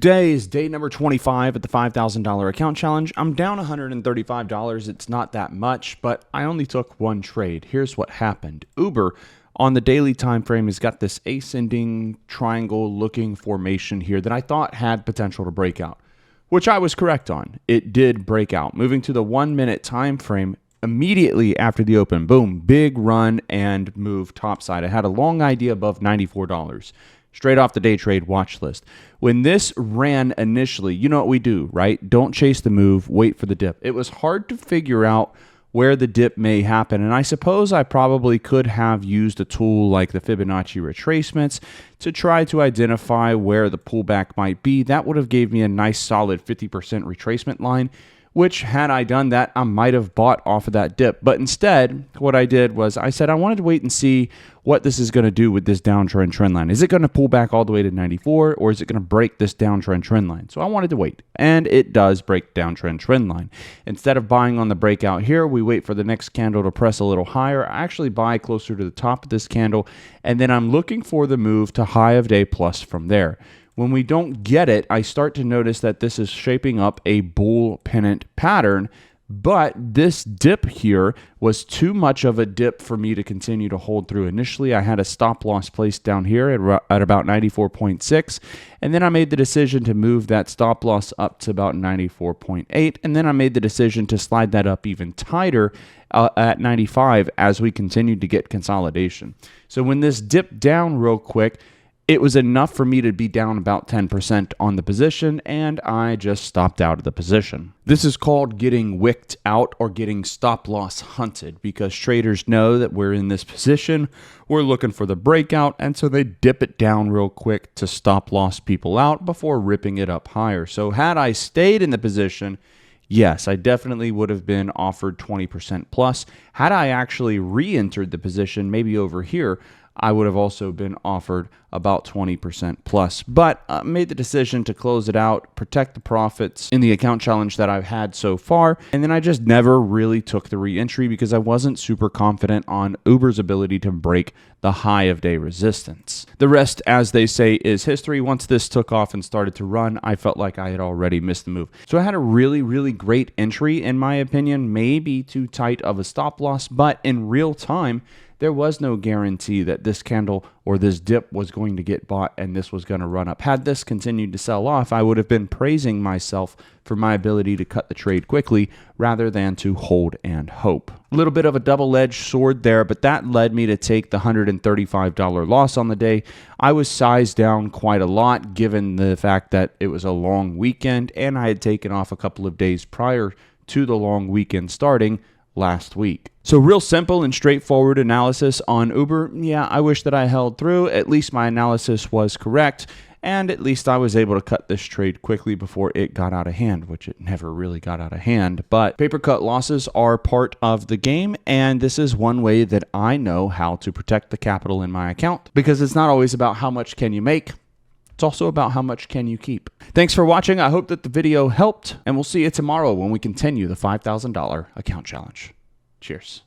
Today is day number 25 at the $5,000 account challenge. I'm down $135. It's not that much, but I only took one trade. Here's what happened. Uber on the daily time frame has got this ascending triangle looking formation here that I thought had potential to break out, which I was correct on. It did break out. Moving to the 1 minute time frame, immediately after the open, boom, big run and move topside. I had a long idea above $94. Straight off the day trade watch list. When this ran initially, you know what we do, right? Don't chase the move, wait for the dip. It was hard to figure out where the dip may happen, and I suppose I probably could have used a tool like the Fibonacci retracements to try to identify where the pullback might be. That would have gave me a nice solid 50% retracement line, which had I done that, I might have bought off of that dip. But instead, what I did was I said I wanted to wait and see what this is going to do with this downtrend trend line. Is it going to pull back all the way to 94, or is it going to break this downtrend trend line? So I wanted to wait, and it does break downtrend trend line. Instead of buying on the breakout here, we wait for the next candle to press a little higher. I actually buy closer to the top of this candle, and then I'm looking for the move to high of day plus from there. When we don't get it, I start to notice that this is shaping up a bull pennant pattern, but this dip here was too much of a dip for me to continue to hold through. Initially, I had a stop loss placed down here at about 94.6, and then I made the decision to move that stop loss up to about 94.8, and then I made the decision to slide that up even tighter at 95 as we continued to get consolidation. So when this dipped down real quick, it was enough for me to be down about 10% on the position, and I just stopped out of the position. This is called getting wicked out or getting stop loss hunted, because traders know that we're in this position, we're looking for the breakout, and so they dip it down real quick to stop loss people out before ripping it up higher. So had I stayed in the position, yes, I definitely would have been offered 20% plus. Had I actually re-entered the position, maybe over here, I would have also been offered about 20% plus, but made the decision to close it out, protect the profits in the account challenge that I've had so far, and then I just never really took the re-entry because I wasn't super confident on Uber's ability to break the high of day resistance. The rest, as they say, is history. Once this took off and started to run, I felt like I had already missed the move. So I had a really, really great entry, in my opinion, maybe too tight of a stop loss, but in real time, there was no guarantee that this candle or this dip was going to get bought and this was going to run up. Had this continued to sell off, I would have been praising myself for my ability to cut the trade quickly rather than to hold and hope. A little bit of a double-edged sword there, but that led me to take the $135 loss on the day. I was sized down quite a lot given the fact that it was a long weekend and I had taken off a couple of days prior to the long weekend starting last week. So real simple and straightforward analysis on Uber. Yeah, I wish that I held through. At least my analysis was correct, and at least I was able to cut this trade quickly before it got out of hand, which it never really got out of hand. But paper cut losses are part of the game, and this is one way that I know how to protect the capital in my account, because it's not always about how much can you make. It's also about how much can you keep. Thanks for watching. I hope that the video helped, and we'll see you tomorrow when we continue the $5,000 account challenge. Cheers.